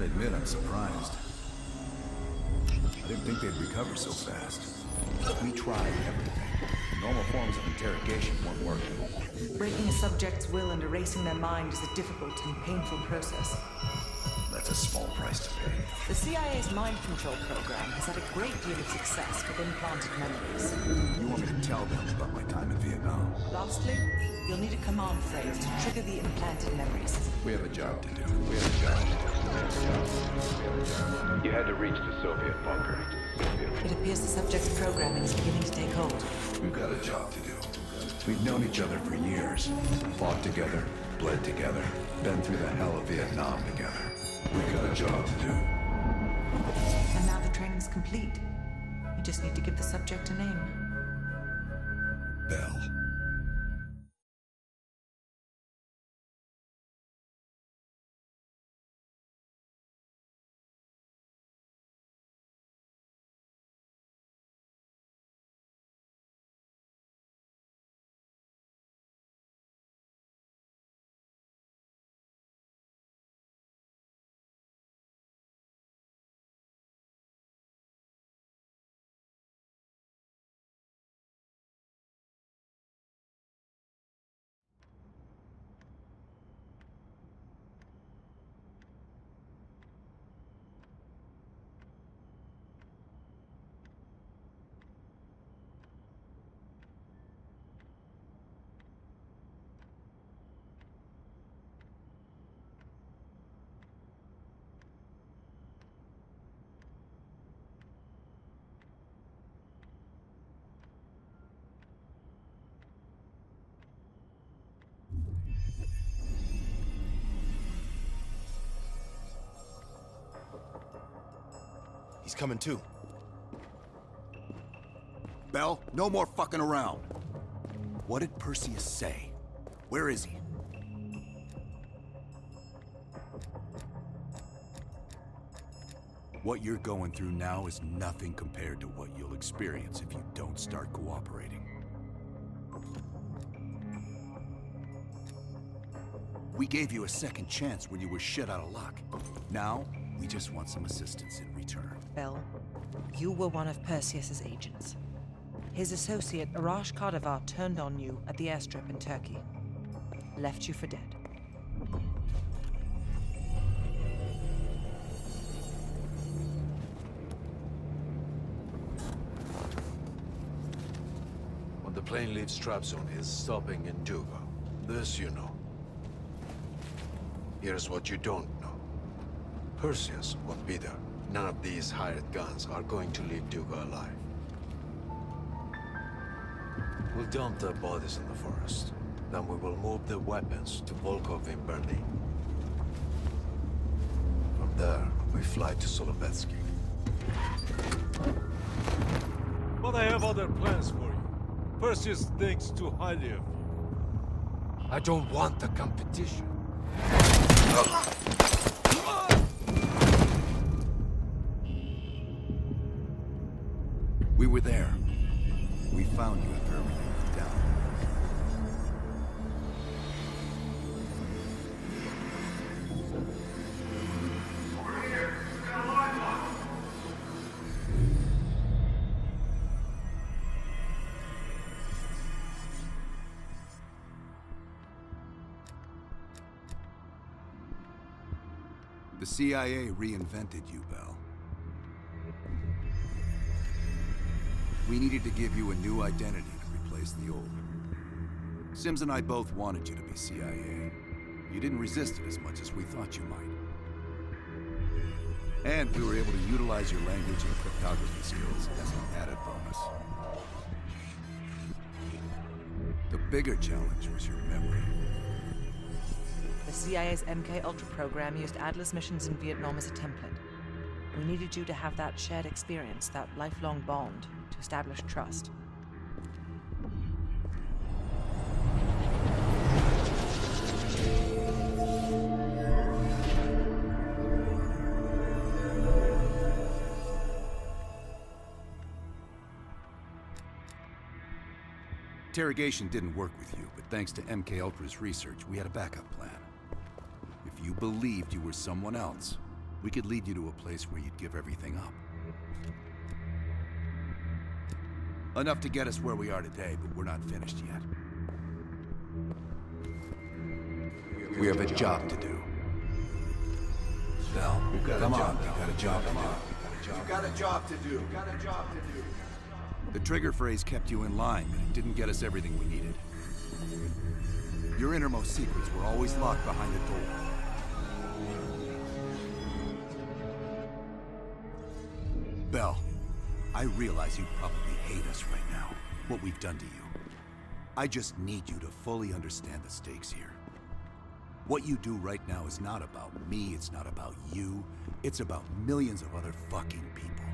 Gotta admit, I'm surprised. I didn't think they'd recover so fast. We tried everything. Normal forms of interrogation weren't working. Breaking a subject's will and erasing their mind is a difficult and painful process. That's a small price to pay. The CIA's mind control program has had a great deal of success with implanted memories. You want me to tell them about my time in Vietnam? Lastly, you'll need a command phrase to trigger the implanted memories. We have a job to do. You had to reach the Soviet bunker. It appears the subject's programming is beginning to take hold. We've got a job to do. We've known each other for years. Fought together, bled together, been through the hell of Vietnam together. We've got a job to do. And now the training's complete. You just need to give the subject a name. Bell. He's coming too. Bell, no more fucking around. What did Perseus say? Where is he? What you're going through now is nothing compared to what you'll experience if you don't start cooperating. We gave you a second chance when you were shit out of luck. Now, we just want some assistance in return. Bell, you were one of Perseus's agents. His associate, Arash Kadivar, turned on you at the airstrip in Turkey. Left you for dead. When the plane leaves Trabzon, it's stopping in Duga. This you know. Here's what you don't know. Perseus won't be there. None of these hired guns are going to leave Duga alive. We'll dump their bodies in the forest. Then we will move the weapons to Volkov in Berlin. From there, we fly to Solovetsky. But I have other plans for you. Perseus thinks too highly of you. I don't want the competition. We were there. We found you after everything went down. The CIA reinvented you, Bell. We needed to give you a new identity to replace the old. Sims and I both wanted you to be CIA. You didn't resist it as much as we thought you might. And we were able to utilize your language and cryptography skills as an added bonus. The bigger challenge was your memory. The CIA's MK-Ultra program used Adler's missions in Vietnam as a template. We needed you to have that shared experience, that lifelong bond, to establish trust. Interrogation didn't work with you, but thanks to MK Ultra's research, we had a backup plan. If you believed you were someone else, We could lead you to a place where you'd give everything up. Enough to get us where we are today, but we're not finished yet. We have a job to do. Bell, come on, you got a job to do. You got a job to do. The trigger phrase kept you in line, but it didn't get us everything we needed. Your innermost secrets were always locked behind a door. Bell, I realize you probably hate us right now, what we've done to you. I just need you to fully understand the stakes here. What you do right now is not about me, it's not about you, it's about millions of other fucking people.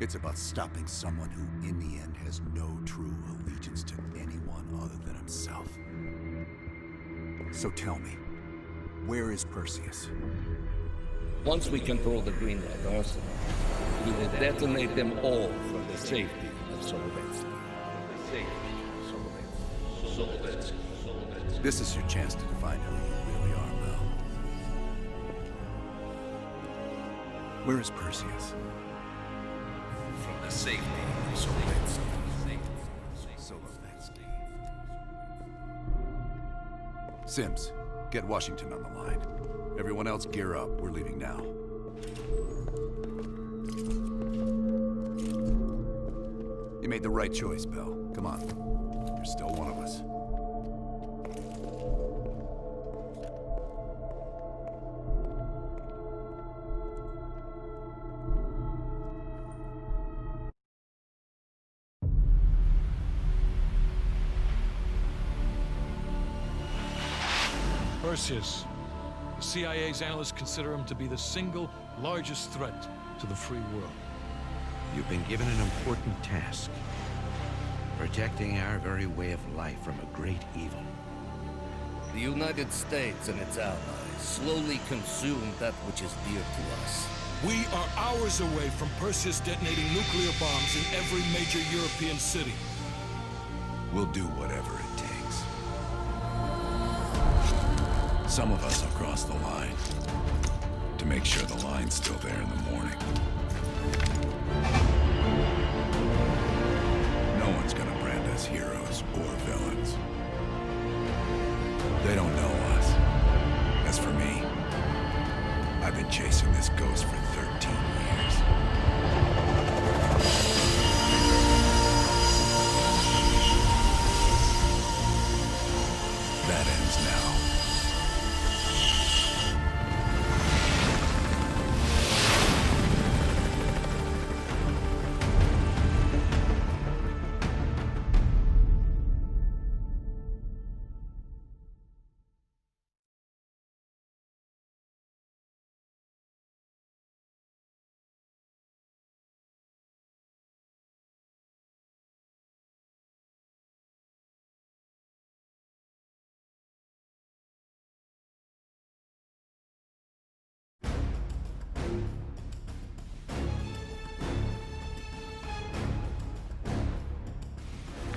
It's about stopping someone who, in the end, has no true allegiance to anyone other than himself. So tell me, where is Perseus? Once we control the Greenlight Arsenal, we will detonate them all for the safety of Solovetsky. This is your chance to define who you really are, Bell. Where is Perseus? From the safety of Solovetsky. Sims, get Washington on the line. Everyone else gear up. We're leaving now. You made the right choice, Bell. Come on. You're still one of us. Perseus. The CIA's analysts consider him to be the single largest threat to the free world. You've been given an important task. Protecting our very way of life from a great evil. The United States and its allies slowly consume that which is dear to us. We are hours away from Perseus detonating nuclear bombs in every major European city. We'll do whatever it takes. Some of us will cross the line to make sure the line's still there in the morning. No one's gonna brand us heroes or villains. They don't know us. As for me, I've been chasing this ghost for 13 years. That ends now.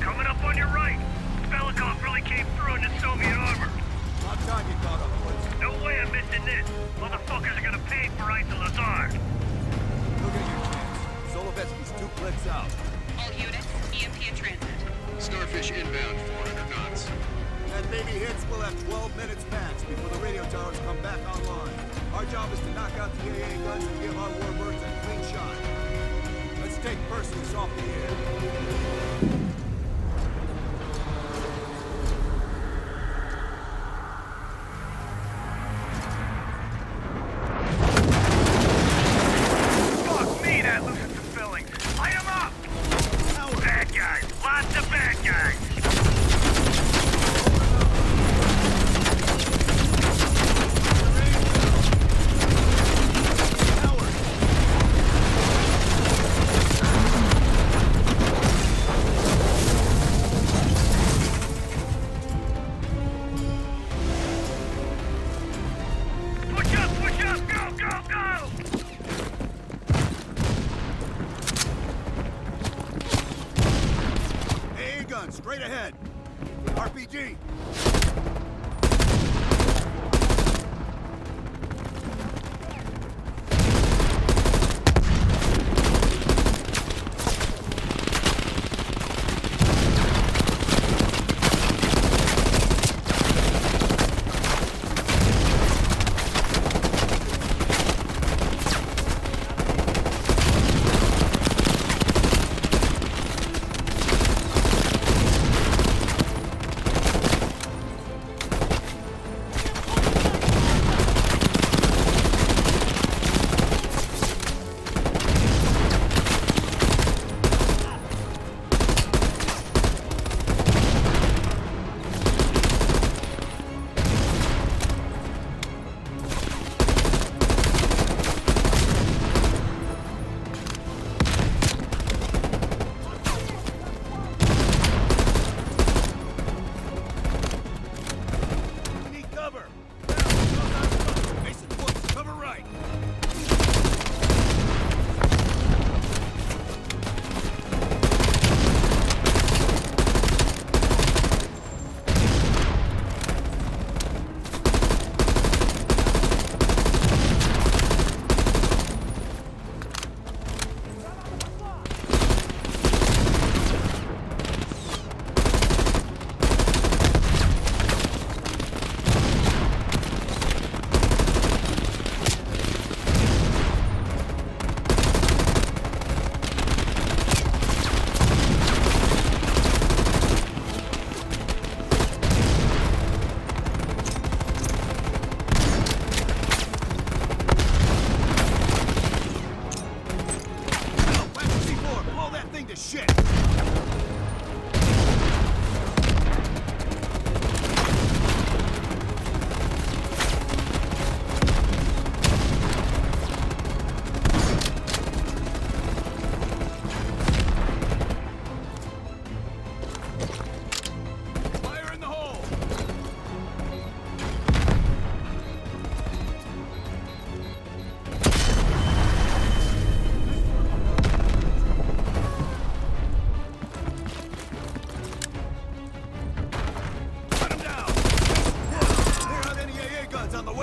Coming up on your right. Belikov really came through in the Soviet armor. About time you caught up, boys. No way I'm missing this. Motherfuckers are gonna pay for Ice and Lazar. Look at your chance. Solovetsky's 2 clicks out. All units, EMP in transit. Starfish inbound, 400 knots. That baby hits, we'll have 12 minutes max before the radio towers come back online. Our job is to knock out the AA guns and give our warbirds a clean shot. Let's take Perseus off the air. Fuck me, that loosens the fillings. Light 'em up! Bad guys. Lots of bad guys. Push up, go, go, go! AA gun, straight ahead. RPG.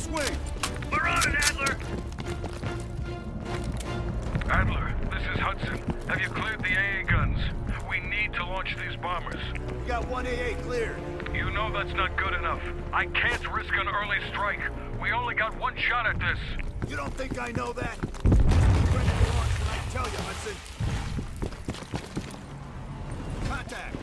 this wing! We're on it, Adler! Adler, this is Hudson. Have you cleared the AA guns? We need to launch these bombers. We got 1 AA cleared. You know that's not good enough. I can't risk an early strike. We only got one shot at this. You don't think I know that? Be ready to launch when I tell you, Hudson. Contact!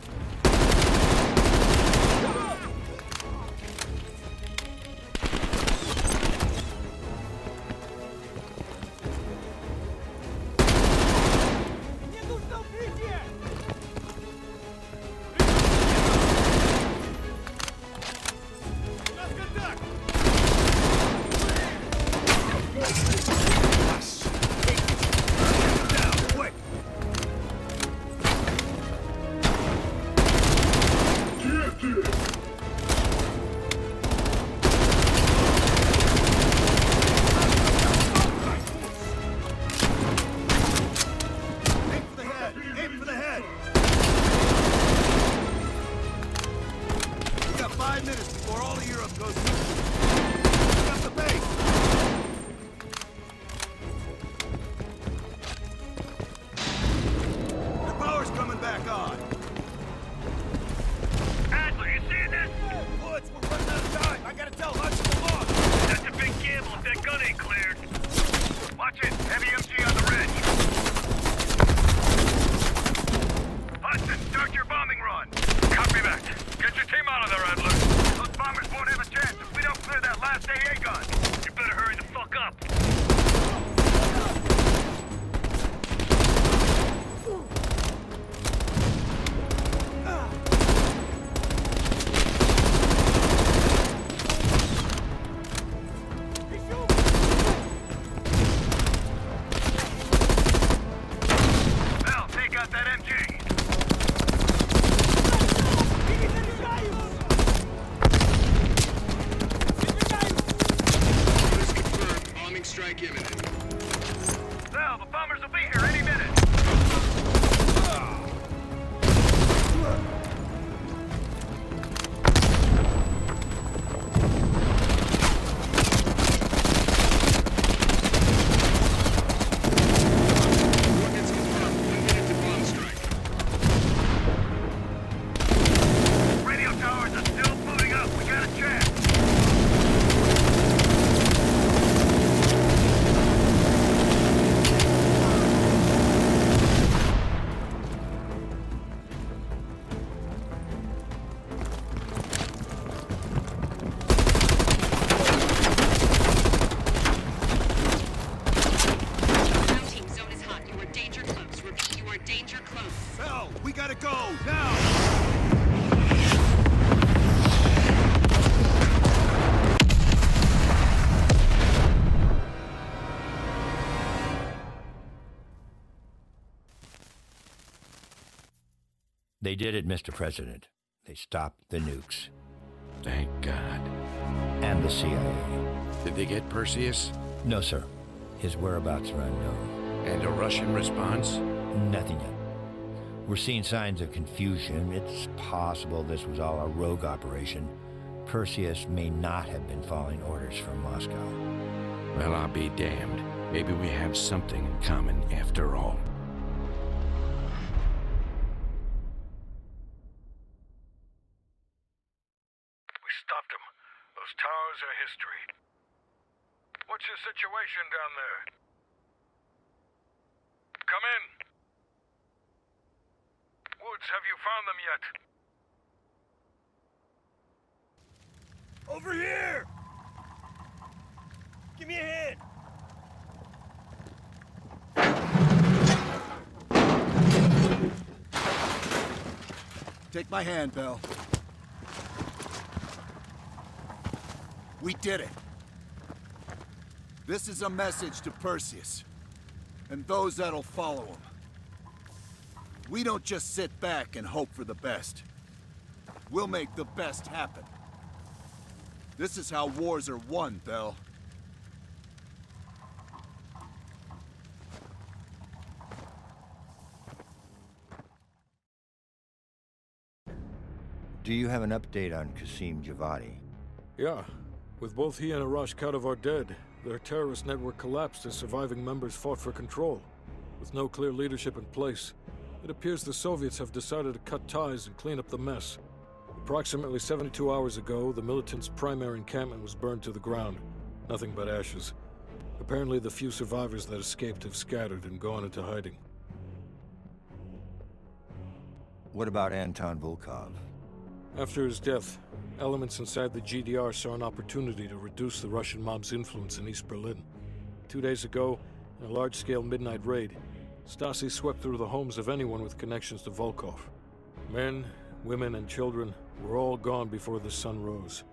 They did it, Mr. President. They stopped the nukes. Thank God. And the CIA. Did they get Perseus? No, sir. His whereabouts are unknown. And a Russian response? Nothing yet. We're seeing signs of confusion. It's possible this was all a rogue operation. Perseus may not have been following orders from Moscow. Well, I'll be damned. Maybe we have something in common after all. We stopped them. Those towers are history. What's your situation down there? Come in. Woods, have you found them yet? Over here! Give me a hand! Take my hand, Bell. We did it. This is a message to Perseus, and those that'll follow him. We don't just sit back and hope for the best. We'll make the best happen. This is how wars are won, Bell. Do you have an update on Qasim Javadi? Yeah. With both he and Arash Kadavar dead, their terrorist network collapsed as surviving members fought for control. With no clear leadership in place, it appears the Soviets have decided to cut ties and clean up the mess. Approximately 72 hours ago, the militants' primary encampment was burned to the ground. Nothing but ashes. Apparently, the few survivors that escaped have scattered and gone into hiding. What about Anton Volkov? After his death, elements inside the GDR saw an opportunity to reduce the Russian mob's influence in East Berlin. 2 days ago, in a large-scale midnight raid, Stasi swept through the homes of anyone with connections to Volkov. Men, women, and children were all gone before the sun rose.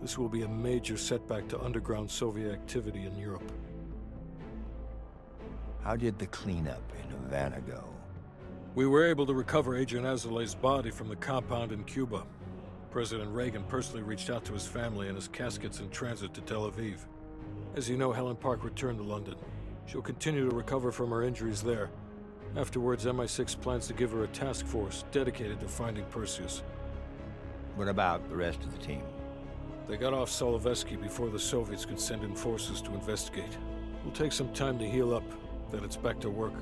This will be a major setback to underground Soviet activity in Europe. How did the cleanup in Havana go? We were able to recover Adrian Azoulay's body from the compound in Cuba. President Reagan personally reached out to his family, and his casket's in transit to Tel Aviv. As you know, Helen Park returned to London. She'll continue to recover from her injuries there. Afterwards, MI6 plans to give her a task force dedicated to finding Perseus. What about the rest of the team? They got off Solovetsky before the Soviets could send in forces to investigate. It'll take some time to heal up, then it's back to work.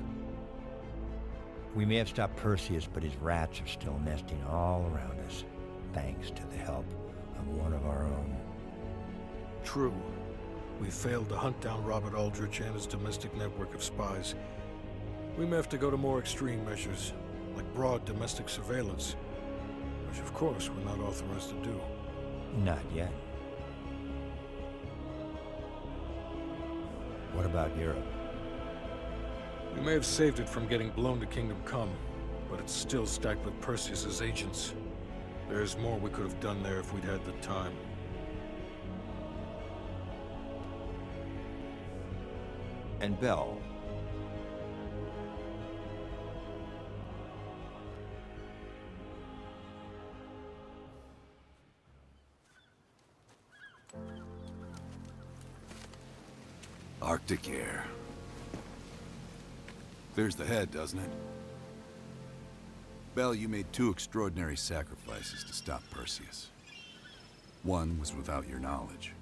We may have stopped Perseus, but his rats are still nesting all around us, thanks to the help of one of our own. True. We failed to hunt down Robert Aldrich and his domestic network of spies. We may have to go to more extreme measures, like broad domestic surveillance, which of course we're not authorized to do. Not yet. What about Europe? We may have saved it from getting blown to Kingdom Come, but it's still stacked with Perseus's agents. There's more we could have done there if we'd had the time. And Bell? Arctic air. There's the head, doesn't it? Bell, you made two extraordinary sacrifices to stop Perseus. One was without your knowledge.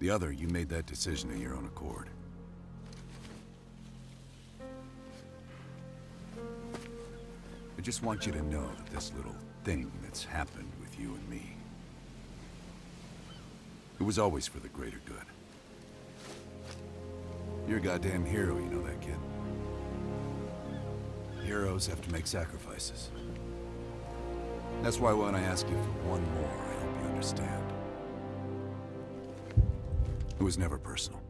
The other, you made that decision of your own accord. I just want you to know that this little thing that's happened with you and me, it was always for the greater good. You're a goddamn hero, you know that, kid. Heroes have to make sacrifices. That's why when I ask you for one more, I hope you understand. It was never personal.